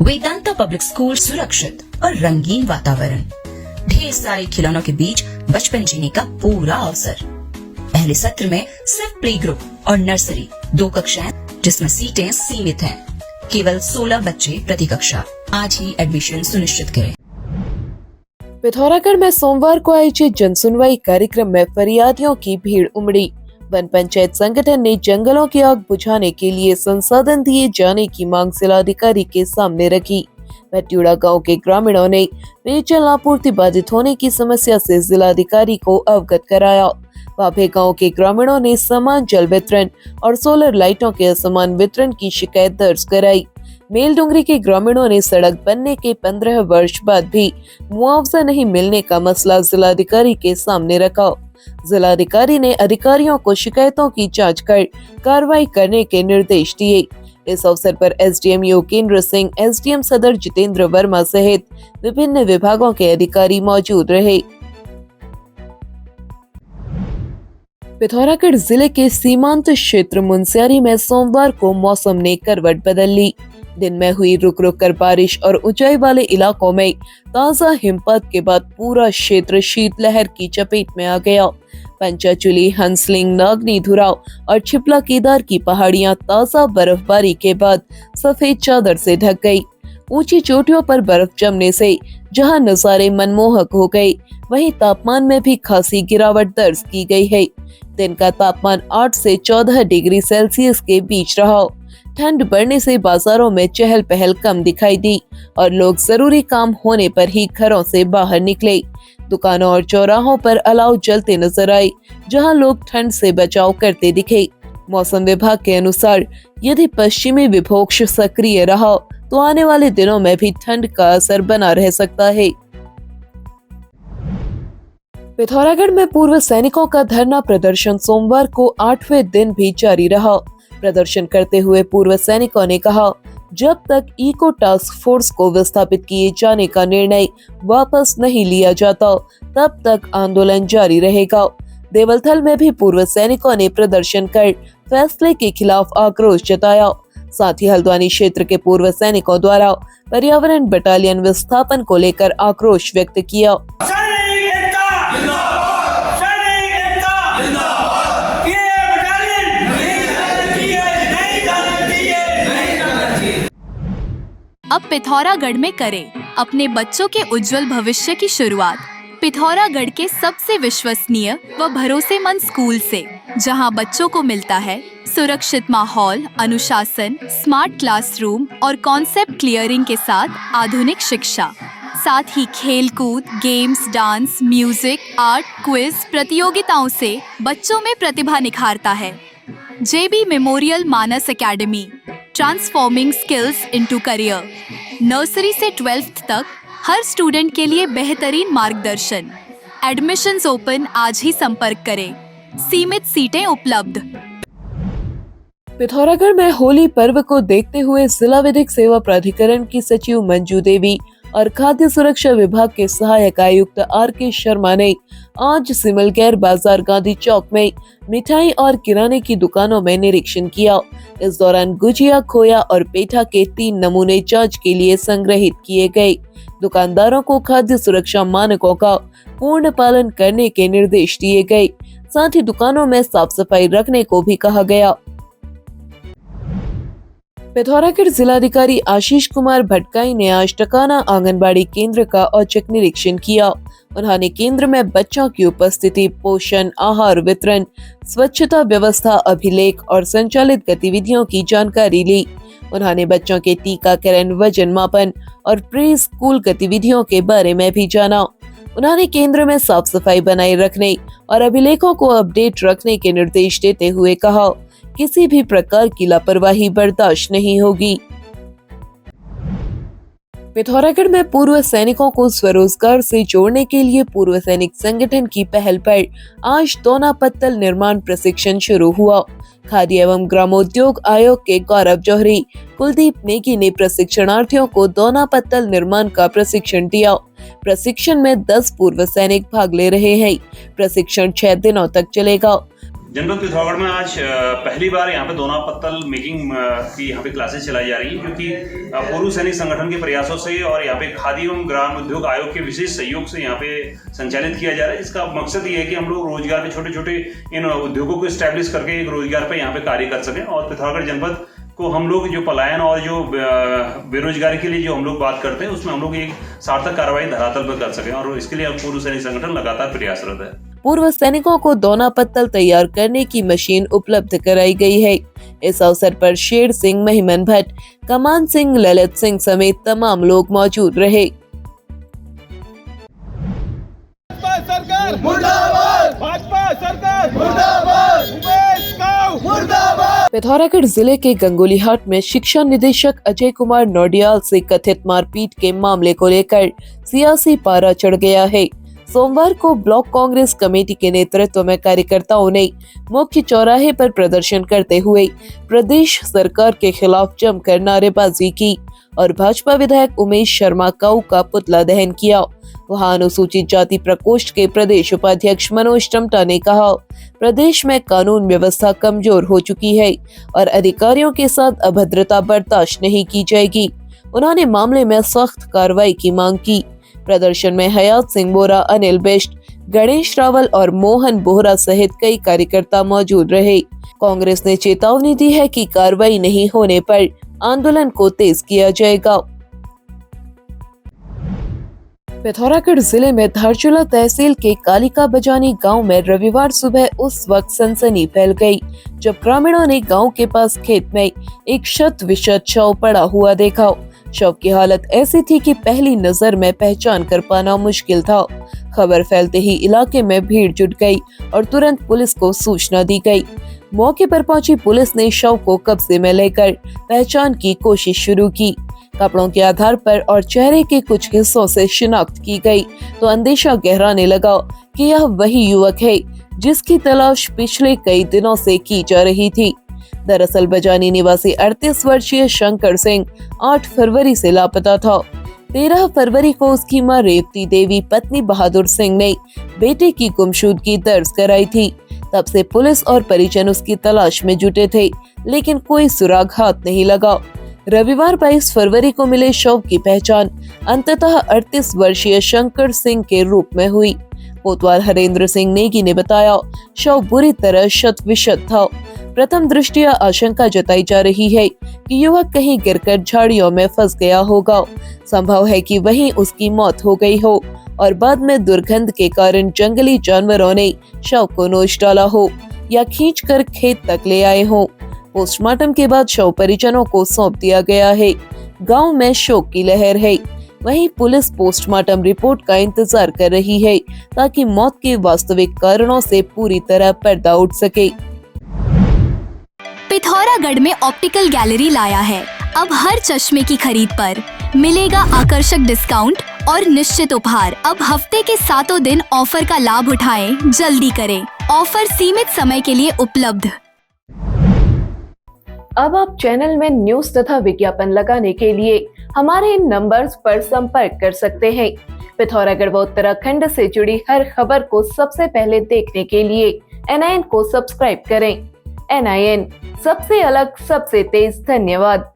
Vedanta public school सुरक्षित और रंगीन वातावरण, ढेर सारे खिलौनों के बीच बचपन जीने का पूरा अवसर। पहले सत्र में सिर्फ प्ले ग्रुप और नर्सरी 2 कक्षाएं जिसमें सीटें सीमित हैं। केवल 16 बच्चे प्रति कक्षा। आज ही एडमिशन सुनिश्चित करें। पिथौरागढ़ में सोमवार को आयोजित जनसुनवाई कार्यक्रम में फरियादियों की भीड़ उमड़ी। वन पंचायत संगठन ने जंगलों की आग बुझाने के लिए संसाधन दिए जाने की मांग जिलाधिकारी के सामने रखी। भट्यूड़ा गांव के ग्रामीणों ने पेयजल आपूर्ति बाधित होने की समस्या से जिलाधिकारी को अवगत कराया। वाभे गांव के ग्रामीणों ने समान जल वितरण और सोलर लाइटों के असमान वितरण की शिकायत दर्ज कराई। मेलडुंगरी के ग्रामीणों ने सड़क बनने के 15 वर्ष बाद भी मुआवजा नहीं मिलने का मसला जिलाधिकारी के सामने रखा। जिलाधिकारी ने अधिकारियों को शिकायतों की जांच कर कार्रवाई करने के निर्देश दिए। इस अवसर पर एसडीएम योगेंद्र सिंह, एसडीएम सदर जितेंद्र वर्मा सहित विभिन्न विभागों के अधिकारी मौजूद रहे। पिथौरागढ़ जिले के सीमांत क्षेत्र मुनस्यारी में सोमवार को मौसम ने करवट बदल ली। दिन में हुई रुक रुक कर बारिश और ऊंचाई वाले इलाकों में ताजा हिमपात के बाद पूरा क्षेत्र शीतलहर की चपेट में आ गया। पंचाचुली, हंसलिंग, नागनी, धुराव और छिपला केदार की पहाड़ियां ताजा बर्फबारी के बाद सफेद चादर से ढक गई। ऊंची चोटियों पर बर्फ जमने से जहां नजारे मनमोहक हो गए, वहीं तापमान में भी खासी गिरावट दर्ज की गई है। दिन का तापमान 8 से 14 डिग्री सेल्सियस के बीच रहा। ठंड बढ़ने से बाजारों में चहल पहल कम दिखाई दी और लोग जरूरी काम होने पर ही घरों से बाहर निकले। दुकानों और चौराहों पर अलाव जलते नजर आए, जहां लोग ठंड से बचाव करते दिखे। मौसम विभाग के अनुसार यदि पश्चिमी विक्षोभ सक्रिय रहा तो आने वाले दिनों में भी ठंड का असर बना रह सकता है। पिथौरागढ़ में पूर्व सैनिकों का धरना प्रदर्शन सोमवार को 8वें दिन भी जारी रहा। प्रदर्शन करते हुए पूर्व सैनिकों ने कहा, जब तक इको टास्क फोर्स को विस्थापित किए जाने का निर्णय वापस नहीं लिया जाता, तब तक आंदोलन जारी रहेगा। देवलथल में भी पूर्व सैनिकों ने प्रदर्शन कर फैसले के खिलाफ आक्रोश जताया। साथ ही हल्द्वानी क्षेत्र के पूर्व सैनिकों द्वारा पर्यावरण बटालियन विस्थापन को लेकर आक्रोश व्यक्त किया। अब पिथौरागढ़ में करें अपने बच्चों के उज्जवल भविष्य की शुरुआत पिथौरागढ़ के सबसे विश्वसनीय व भरोसेमंद स्कूल से, जहां बच्चों को मिलता है सुरक्षित माहौल, अनुशासन, स्मार्ट क्लासरूम और कॉन्सेप्ट क्लियरिंग के साथ आधुनिक शिक्षा। साथ ही खेल कूद, games, dance, music, art, quiz प्रतियोगिताओं से बच्चों में प्रतिभा निखारता है। JB memorial Manas academy, transforming skills into career. Nursery से 12th तक हर स्टूडेंट के लिए बेहतरीन मार्गदर्शन। एडमिशंस ओपन, आज ही संपर्क करें। सीमित सीटें उपलब्ध। पिथौरागढ़ में होली पर्व को देखते हुए जिला विधिक सेवा प्राधिकरण की सचिव मंजू देवी और खाद्य सुरक्षा विभाग के सहायक आयुक्त आर.के. शर्मा ने आज सिमलगैर बाजार गांधी चौक में मिठाई और किराने की दुकानों में निरीक्षण किया। इस दौरान गुजिया, खोया और पेठा के 3 नमूने जांच के लिए संग्रहित किए गए। दुकानदारों को खाद्य सुरक्षा मानकों का पूर्ण पालन करने के निर्देश दिए गए। साथ ही दुकानों में साफ सफाई रखने को भी कहा गया। पिथौरागढ़ जिलाधिकारी आशीष कुमार भटकाई ने आज टकाना आंगनबाड़ी केंद्र का औचक निरीक्षण किया। उन्होंने केंद्र में बच्चों की उपस्थिति, पोषण, आहार वितरण, स्वच्छता व्यवस्था, अभिलेख और संचालित गतिविधियों की जानकारी ली। उन्होंने बच्चों के टीकाकरण, वजन मापन और प्री स्कूल गतिविधियों के बारे में भी जाना। उन्होंने केंद्र में साफ सफाई बनाए रखने और अभिलेखों को अपडेट रखने के निर्देश देते हुए कहा, किसी भी प्रकार की लापरवाही बर्दाश्त नहीं होगी। पिथौरागढ़ में पूर्व सैनिकों को स्वरोजगार से जोड़ने के लिए पूर्व सैनिक संगठन की पहल पर आज दोना पत्तल निर्माण प्रशिक्षण शुरू हुआ। खाद्य एवं ग्रामोद्योग आयोग के गौरव जौहरी, कुलदीप नेगी ने प्रशिक्षणार्थियों को दोना पत्तल निर्माण का प्रशिक्षण दिया। प्रशिक्षण में 10 पूर्व सैनिक भाग ले रहे हैं। प्रशिक्षण 6 दिनों तक चलेगा। जनपद पिथौरागढ़ में आज पहली बार यहाँ पे दोना पत्तल मेकिंग की यहाँ पे क्लासेस चलाई जा रही हैं, क्योंकि पूर्व सैनिक संगठन के प्रयासों से और यहाँ पे खादी एवं ग्राम उद्योग आयोग के विशेष सहयोग से यहाँ पे संचालित किया जा रहा है। इसका मकसद ये है कि हम लोग रोजगार पे छोटे छोटे इन उद्योगों को स्टैब्लिश करके एक रोजगार पे यहाँ पे कार्य कर सकें और पिथौरागढ़ जनपद को हम लोग जो पलायन और जो बेरोजगारी के लिए जो हम लोग बात करते हैं उसमें हम लोग एक सार्थक कार्रवाई धरातल पर कर सकें, और इसके लिए पूर्व सैनिक संगठन लगातार प्रयासरत है। पूर्व सैनिकों को दोना पत्तल तैयार करने की मशीन उपलब्ध कराई गई है। इस अवसर पर शेर सिंह, महिमन भट्ट, कमान सिंह, ललित सिंह समेत तमाम लोग मौजूद रहे। सरकार मुर्दाबाद, भाजपा सरकार मुर्दाबाद, उमेश गांव मुर्दाबाद। पिथौरागढ़ जिले के गंगोलीहाट में शिक्षा निदेशक अजय कुमार नौडियाल से कथित मारपीट के मामले को लेकर सियासी पारा चढ़ गया है। सोमवार को ब्लॉक कांग्रेस कमेटी के नेतृत्व में कार्यकर्ताओं ने मुख्य चौराहे पर प्रदर्शन करते हुए प्रदेश सरकार के खिलाफ जमकर नारेबाजी की और भाजपा विधायक उमेश शर्मा काऊ का पुतला दहन किया। वहां अनुसूचित जाति प्रकोष्ठ के प्रदेश उपाध्यक्ष मनोज टमटा ने कहा, प्रदेश में कानून व्यवस्था कमजोर हो चुकी है और अधिकारियों के साथ अभद्रता बर्दाश्त नहीं की जाएगी। उन्होंने मामले में सख्त कार्रवाई की मांग की। प्रदर्शन में हयात सिंह बोरा, अनिल बिष्ट, गणेश रावल और मोहन बोहरा सहित कई कार्यकर्ता मौजूद रहे। कांग्रेस ने चेतावनी दी है कि कार्रवाई नहीं होने पर आंदोलन को तेज किया जाएगा। पिथौरागढ़ जिले में धारचूला तहसील के कालिका बजानी गांव में रविवार सुबह उस वक्त सनसनी फैल गई जब ग्रामीणों ने गांव के पास खेत में एक शत विशत शव पड़ा हुआ देखा। शव की हालत ऐसी थी कि पहली नजर में पहचान कर पाना मुश्किल था। खबर फैलते ही इलाके में भीड़ जुट गई और तुरंत पुलिस को सूचना दी गई। मौके पर पहुंची पुलिस ने शव को कब्जे में लेकर पहचान की कोशिश शुरू की। कपड़ों के आधार पर और चेहरे के कुछ हिस्सों से शिनाख्त की गई तो अंदेशा गहराने लगा कि यह वही युवक है जिसकी तलाश पिछले कई दिनों से की जा रही थी। दरअसल बजानी निवासी 38 वर्षीय शंकर सिंह 8 फरवरी से लापता था। 13 फरवरी को उसकी मां रेवती देवी पत्नी बहादुर सिंह ने बेटे की गुमशुदगी दर्ज कराई थी। तब से पुलिस और परिजन उसकी तलाश में जुटे थे, लेकिन कोई सुराग हाथ नहीं लगा। रविवार 22 फरवरी को मिले शव की पहचान अंततः 38 वर्षीय शंकर सिंह के रूप में हुई। कोतवाल हरेंद्र सिंह नेगी ने बताया, शव बुरी तरह शत विशत था। प्रथम दृष्टया आशंका जताई जा रही है कि युवक कहीं गिरकर झाड़ियों में फंस गया होगा। संभव है कि वहीं उसकी मौत हो गई हो और बाद में दुर्गंध के कारण जंगली जानवरों ने शव को नोच डाला हो या खींचकर खेत तक ले आए हो। पोस्टमार्टम के बाद शव परिजनों को सौंप दिया गया है। गांव में शोक की लहर है। वहीं पुलिस पोस्टमार्टम रिपोर्ट का इंतजार कर रही है ताकि मौत के वास्तविक कारणों से पूरी तरह पर्दा उठ सके। पिथौरागढ़ में ऑप्टिकल गैलरी लाया है। अब हर चश्मे की खरीद पर मिलेगा आकर्षक डिस्काउंट और निश्चित उपहार। अब हफ्ते के 7 दिन ऑफर का लाभ उठाएं, जल्दी करें। ऑफर सीमित समय के लिए उपलब्ध। अब आप चैनल में न्यूज तथा विज्ञापन लगाने के लिए हमारे इन नंबर्स पर संपर्क कर सकते हैं। पिथौरागढ़ व उत्तराखंड से जुड़ी हर खबर को सबसे पहले देखने के लिए NIN को सब्सक्राइब करें। NIN, सबसे अलग, सबसे तेज। धन्यवाद।